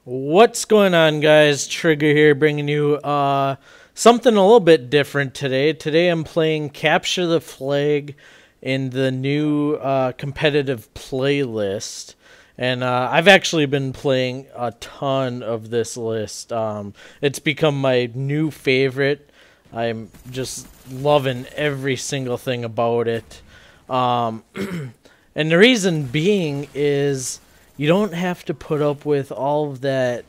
What's going on, guys? Trigger here, bringing you something a little bit different today. Today I'm playing Capture the Flag in the new competitive playlist. And I've actually been playing a ton of this list. It's become my new favorite. I'm just loving every single thing about it. Um, and the reason being is you don't have to put up with all of that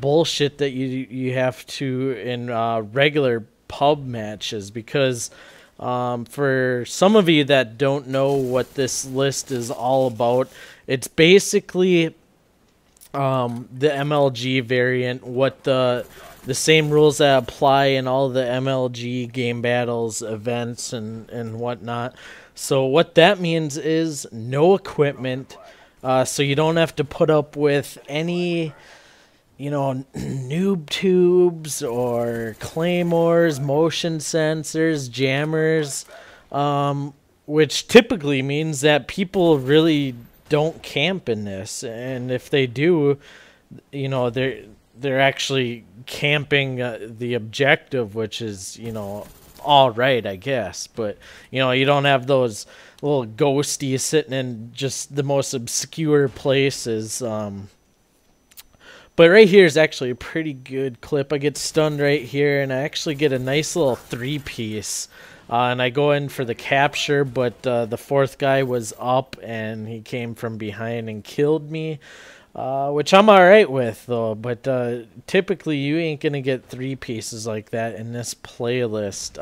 bullshit that you have to in regular pub matches, because for some of you that don't know what this list is all about, it's basically the MLG variant, what the same rules that apply in all the MLG game battles, events, and whatnot. So what that means is no equipment, so you don't have to put up with any, noob tubes or claymores, motion sensors, jammers, which typically means that people really don't camp in this, and if they do, they're actually camping the objective, which is all right, I guess. But you don't have those little ghosties sitting in just the most obscure places. But right here is actually a pretty good clip. I get stunned right here, and I actually get a nice little three-piece. And I go in for the capture, but the fourth guy was up, and he came from behind and killed me, which I'm all right with, though. But typically, you ain't going to get three pieces like that in this playlist.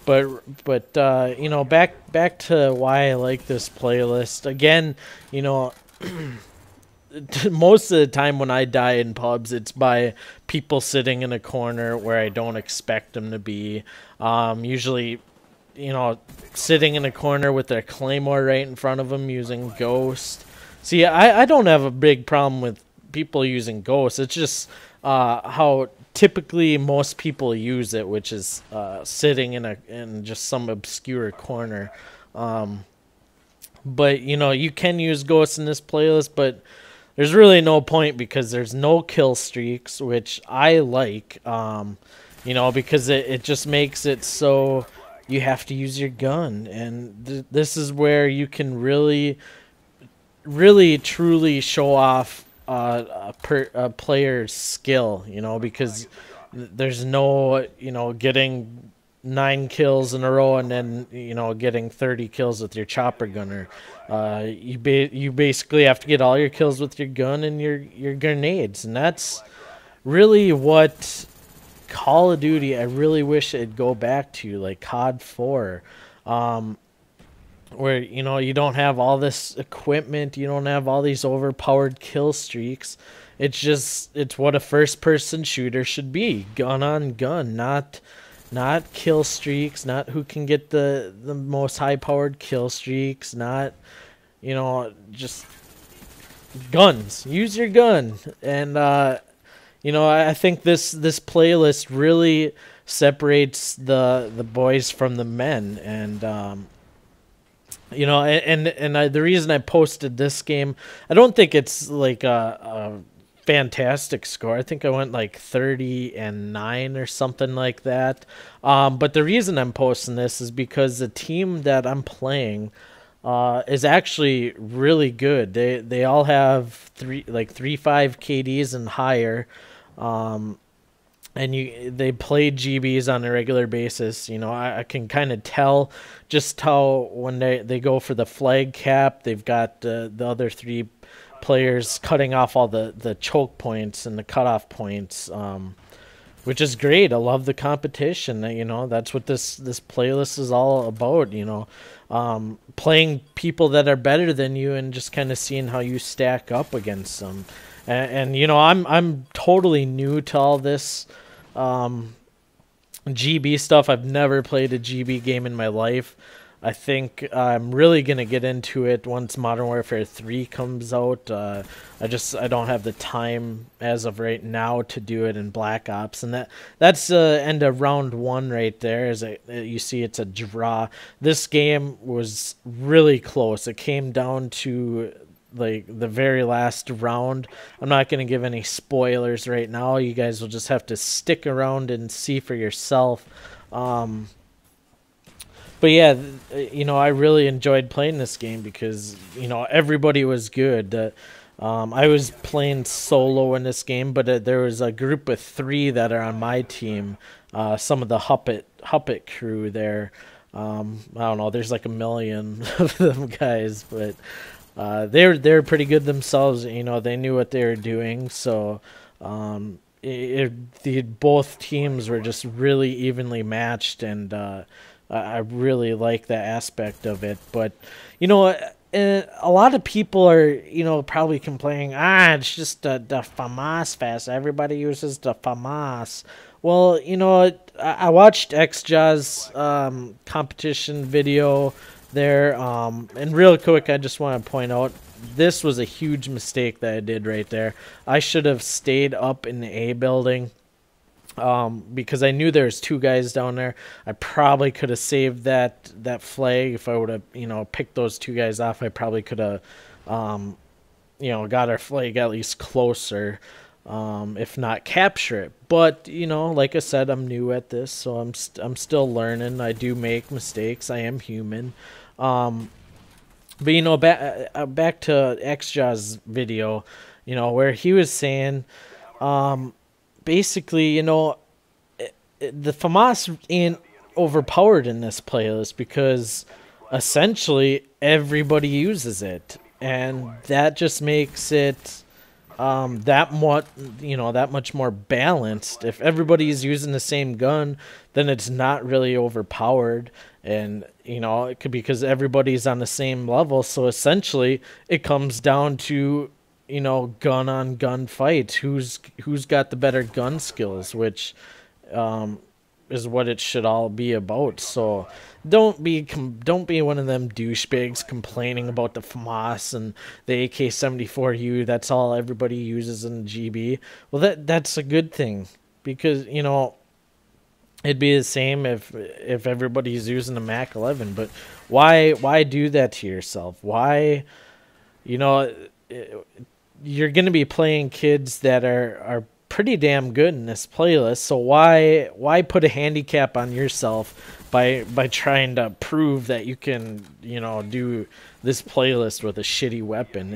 But back to why I like this playlist. Again, most of the time when I die in pubs, it's by people sitting in a corner where I don't expect them to be. Usually, sitting in a corner with their claymore right in front of them using Ghost. See, I don't have a big problem with people using Ghost. It's just how typically most people use it, which is sitting in just some obscure corner. But you can use Ghost in this playlist, but there's really no point because there's no kill streaks, which I like, because it just makes it so you have to use your gun. And this is where you can really, really, truly show off a player's skill, because there's no, getting 9 kills in a row and then getting 30 kills with your chopper gunner. You basically have to get all your kills with your gun and your grenades, and that's really what Call of Duty I really wish it'd go back to, like COD 4, where you don't have all this equipment, you don't have all these overpowered kill streaks. It's what a first person shooter should be, gun on gun, not kill streaks, not who can get the most high-powered kill streaks, not, just guns. Use your gun. And, I think this playlist really separates the boys from the men. And, the reason I posted this game, I don't think it's like a fantastic score. I think I went like 30-9 or something like that. But the reason I'm posting this is because the team that I'm playing is actually really good. They all have 3.5 KDs and higher. And they play GBs on a regular basis. I can kind of tell just how when they go for the flag cap, they've got the other 3 players cutting off all the choke points and the cutoff points, which is great. I love the competition. That's what this playlist is all about. Playing people that are better than you and just kind of seeing how you stack up against them. And I'm totally new to all this GB stuff. I've never played a GB game in my life. I think I'm really going to get into it once Modern Warfare 3 comes out. I don't have the time as of right now to do it in Black Ops. And that's the end of round 1 right there. You see it's a draw. This game was really close. It came down to like the very last round. I'm not going to give any spoilers right now. You guys will just have to stick around and see for yourself. But yeah, I really enjoyed playing this game because everybody was good. I was playing solo in this game, but there was a group of 3 that are on my team. Some of the Huppet crew there. I don't know. There's like a million of them guys, but they're pretty good themselves. They knew what they were doing. So both teams were just really evenly matched, and I really like that aspect of it. But a lot of people are probably complaining, it's just the FAMAS fest. Everybody uses the FAMAS. Well, I watched XJA's competition video there, and real quick, I just want to point out this was a huge mistake that I did right there. I should have stayed up in the A building. Because I knew there's 2 guys down there. I probably could have saved that flag if I would have, picked those 2 guys off. I probably could have, got our flag at least closer, if not capture it. But like I said, I'm new at this, so I'm still learning. I do make mistakes. I am human. But back to XJA's video, where he was saying, basically, the FAMAS ain't overpowered in this playlist because essentially everybody uses it, and that just makes it that much more balanced. If everybody's using the same gun, then it's not really overpowered, and it could be because everybody's on the same level. So essentially, it comes down to gun on gun fights. Who's got the better gun skills, which is what it should all be about. So don't be one of them douchebags complaining about the FAMAS and the AK-74U. That's all everybody uses in GB. Well, that's a good thing, because it'd be the same if everybody's using the MAC-11. But why do that to yourself? Why you're going to be playing kids that are pretty damn good in this playlist, so why put a handicap on yourself by trying to prove that you can do this playlist with a shitty weapon?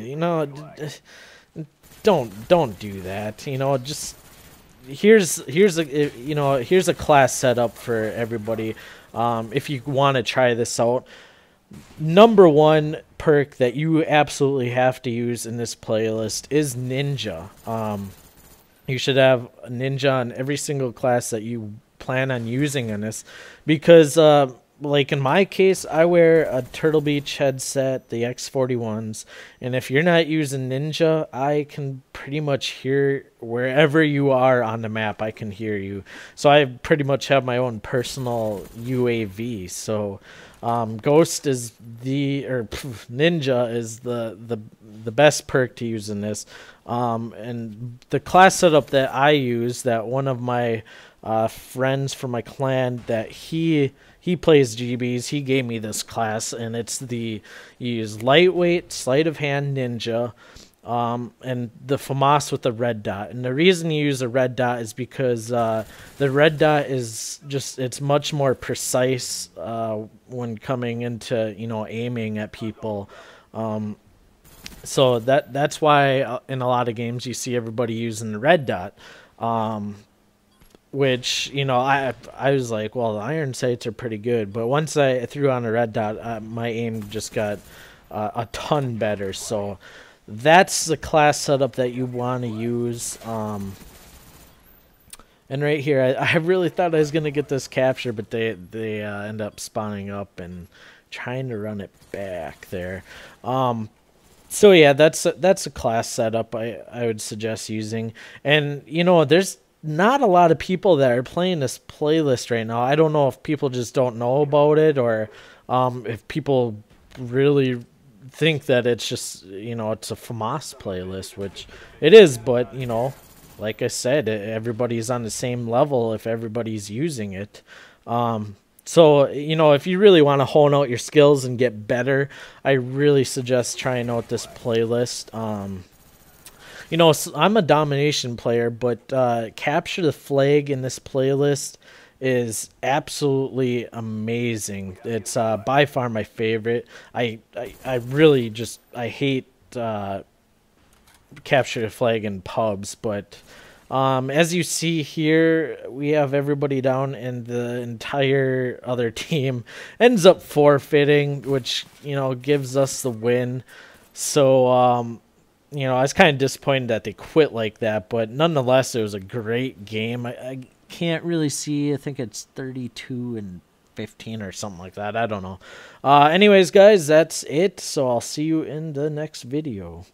Don't do that. Just here's a class setup for everybody. If you want to try this out, number 1 perk that you absolutely have to use in this playlist is Ninja. You should have a Ninja on every single class that you plan on using in this, because like in my case, I wear a Turtle Beach headset, the X41s, and if you're not using Ninja, I can pretty much hear wherever you are on the map. I can hear you. So I pretty much have my own personal UAV. So Ghost is Ninja is the best perk to use in this. And the class setup that I use, that one of my friends from my clan, that he plays GBs, he gave me this class, and it's you use lightweight sleight of hand Ninja, and the FAMAS with the red dot. And the reason you use a red dot is because the red dot is it's much more precise when coming into aiming at people. So that's why in a lot of games you see everybody using the red dot. Which I was like, well, the iron sights are pretty good, but once I threw on a red dot, my aim just got a ton better. So that's the class setup that you want to use. And right here, I really thought I was gonna get this capture, but they end up spawning up and trying to run it back there. So yeah, that's a class setup I would suggest using. And there's not a lot of people that are playing this playlist right now. I don't know if people just don't know about it, or if people really think that it's just it's a FAMAS playlist, which it is. But like I said, everybody's on the same level if everybody's using it. So, you know, if you really want to hone out your skills and get better, I really suggest trying out this playlist. You know, I'm a domination player, but Capture the Flag in this playlist is absolutely amazing. It's by far my favorite. I really just, I hate Capture the Flag in pubs, but as you see here, we have everybody down, and the entire other team ends up forfeiting, which, you know, gives us the win. So, you know, I was kind of disappointed that they quit like that, but nonetheless, it was a great game. I can't really see. I think it's 32-15 or something like that. I don't know. Anyways, guys, that's it. So I'll see you in the next video.